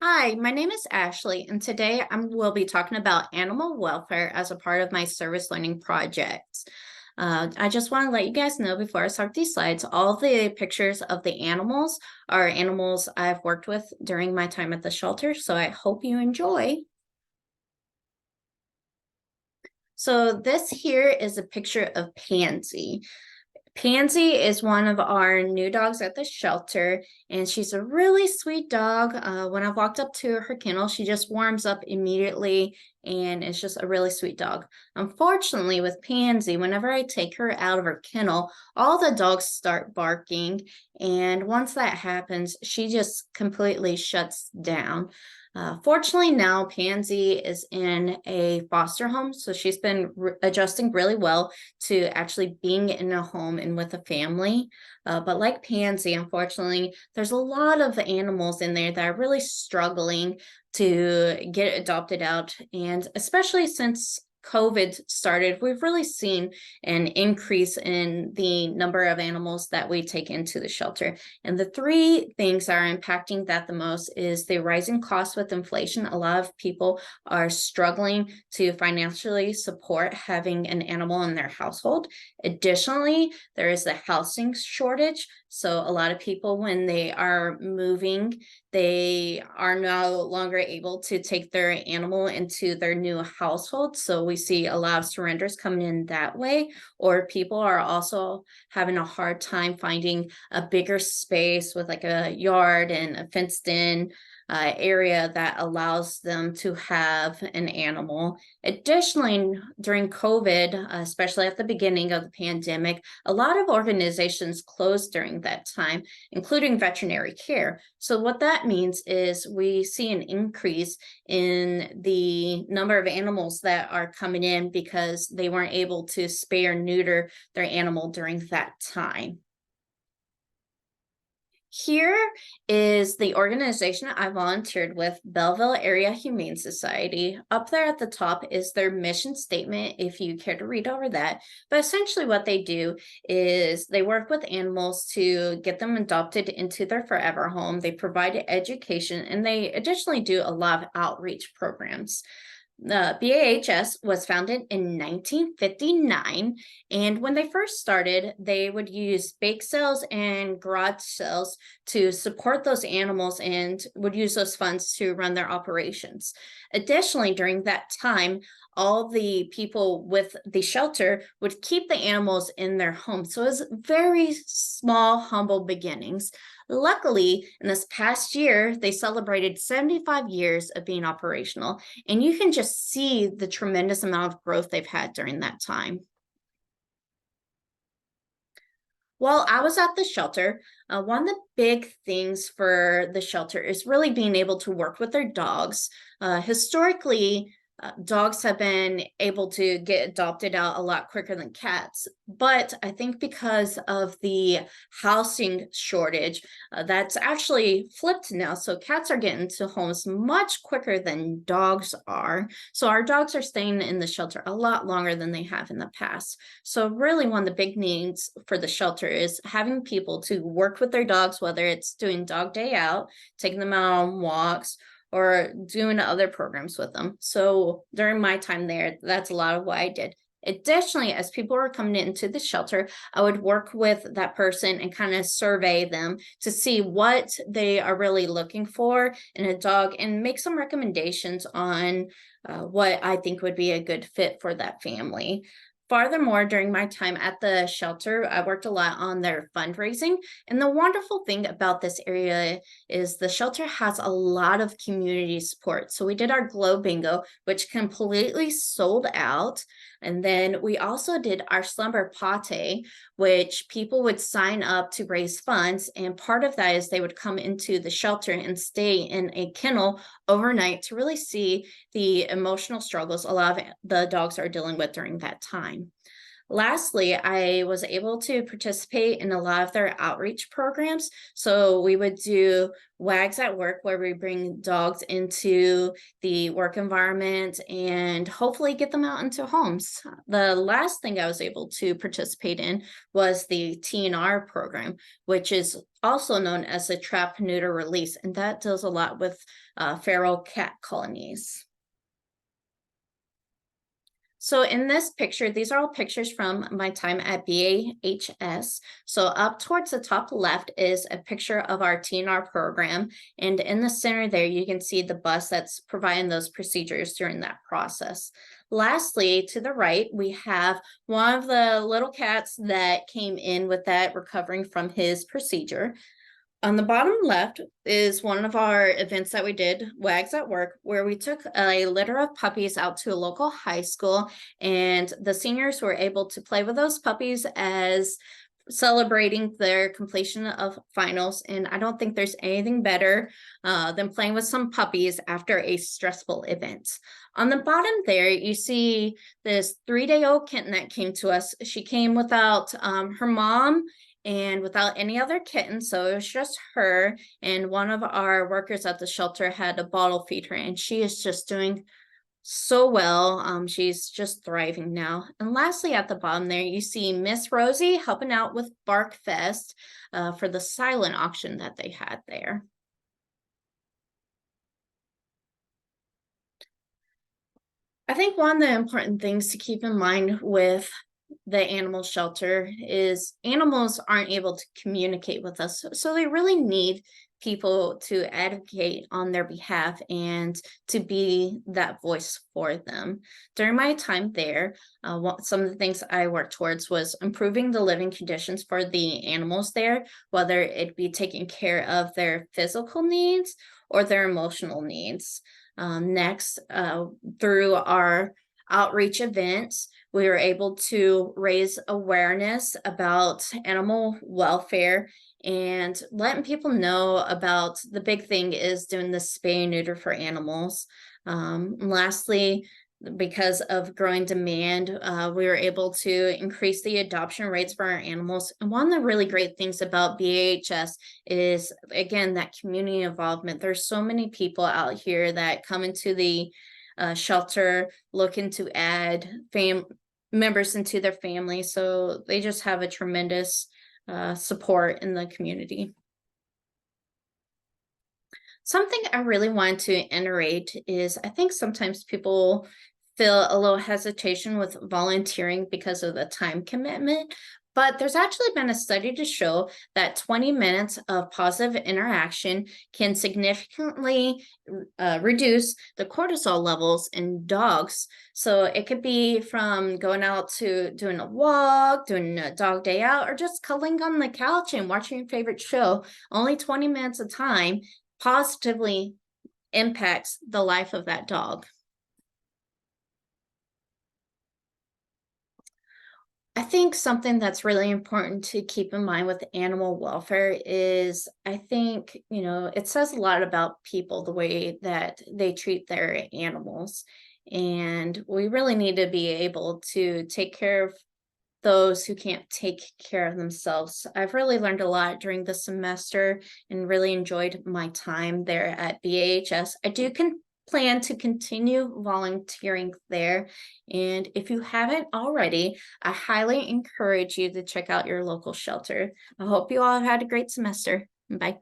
Hi, my name is Ashley, and today I will be talking about animal welfare as a part of my service learning project. I just want to let you guys know before I start these slides, all the pictures of the animals are animals I've worked with during my time at the shelter, so I hope you enjoy. So this here is a picture of Pansy. Pansy is one of our new dogs at the shelter, and she's a really sweet dog. When I walked up to her kennel, she just warms up immediately, and it's just a really sweet dog. Unfortunately, with Pansy, whenever I take her out of her kennel, all the dogs start barking, and once that happens, she just completely shuts down. Fortunately, now Pansy is in a foster home, so she's been adjusting really well to actually being in a home and with a family. But like Pansy, unfortunately, there's a lot of animals in there that are really struggling to get adopted out. And especially since COVID started, we've really seen an increase in the number of animals that we take into the shelter. And the three things that are impacting that the most is the rising costs with inflation. A lot of people are struggling to financially support having an animal in their household. Additionally, there is the housing shortage. So a lot of people, when they are moving, they are no longer able to take their animal into their new household. So we see a lot of surrenders coming in that way, or people are also having a hard time finding a bigger space with like a yard and a fenced in area that allows them to have an animal. Additionally, during COVID, especially at the beginning of the pandemic, a lot of organizations closed during that time, including veterinary care. So what that means is we see an increase in the number of animals that are coming in because they weren't able to spay or neuter their animal during that time. Here is the organization I volunteered with, Belleville Area Humane Society. Up there at the top is their mission statement, if you care to read over that. But essentially, what they do is they work with animals to get them adopted into their forever home. They provide education, and they additionally do a lot of outreach programs. The BAHS was founded in 1959, and when they first started, they would use bake sales and garage sales to support those animals and would use those funds to run their operations. Additionally, during that time, all the people with the shelter would keep the animals in their home. So it was very small, humble beginnings. Luckily, in this past year, they celebrated 75 years of being operational, and you can just see the tremendous amount of growth they've had during that time. While I was at the shelter, one of the big things for the shelter is really being able to work with their dogs. Historically, dogs have been able to get adopted out a lot quicker than cats. But I think because of the housing shortage, that's actually flipped now. So cats are getting to homes much quicker than dogs are. So our dogs are staying in the shelter a lot longer than they have in the past. So really one of the big needs for the shelter is having people to work with their dogs, whether it's doing dog day out, taking them out on walks, or doing other programs with them. So during my time there, that's a lot of what I did. Additionally, as people were coming into the shelter, I would work with that person and kind of survey them to see what they are really looking for in a dog and make some recommendations on what I think would be a good fit for that family. Furthermore, during my time at the shelter, I worked a lot on their fundraising. And the wonderful thing about this area is the shelter has a lot of community support. So we did our Glow Bingo, which completely sold out. And then we also did our Slumber Pate, which people would sign up to raise funds. And part of that is they would come into the shelter and stay in a kennel overnight to really see the emotional struggles a lot of the dogs are dealing with during that time. Lastly, I was able to participate in a lot of their outreach programs. So we would do WAGs at Work, where we bring dogs into the work environment and hopefully get them out into homes. The last thing I was able to participate in was the TNR program, which is also known as a trap, neuter, release, and that deals a lot with feral cat colonies. So in this picture, these are all pictures from my time at BAHS. So up towards the top left is a picture of our TNR program. And in the center there, you can see the bus that's providing those procedures during that process. Lastly, to the right, we have one of the little cats that came in with that recovering from his procedure. On the bottom left is one of our events that we did, WAGs at Work, where we took a litter of puppies out to a local high school, and the seniors were able to play with those puppies as celebrating their completion of finals. And I don't think there's anything better than playing with some puppies after a stressful event. On the bottom there, you see this 3-day-old kitten that came to us. She came without her mom and without any other kittens, so it was just her, and one of our workers at the shelter had to bottle feed her, and she is just doing so well. She's just thriving now. And lastly, at the bottom there, you see Miss Rosie helping out with Bark Fest for the silent auction that they had there. I think one of the important things to keep in mind with the animal shelter is animals aren't able to communicate with us. So they really need people to advocate on their behalf and to be that voice for them. During my time there, some of the things I worked towards was improving the living conditions for the animals there, whether it be taking care of their physical needs or their emotional needs. Next, through our outreach events, we were able to raise awareness about animal welfare and letting people know about the big thing is doing the spay and neuter for animals. Lastly, because of growing demand, we were able to increase the adoption rates for our animals. And one of the really great things about BAHS is, again, that community involvement. There's so many people out here that come into the shelter looking to add members into their family. So they just have a tremendous support in the community. Something I really wanted to iterate is I think sometimes people feel a little hesitation with volunteering because of the time commitment. But there's actually been a study to show that 20 minutes of positive interaction can significantly reduce the cortisol levels in dogs. So it could be from going out to doing a walk, doing a dog day out, or just cuddling on the couch and watching your favorite show. Only 20 minutes of time positively impacts the life of that dog. I think something that's really important to keep in mind with animal welfare is I think, it says a lot about people, the way that they treat their animals. And we really need to be able to take care of those who can't take care of themselves. I've really learned a lot during the semester and really enjoyed my time there at BAHS. I do plan to continue volunteering there. And if you haven't already, I highly encourage you to check out your local shelter. I hope you all had a great semester. Bye.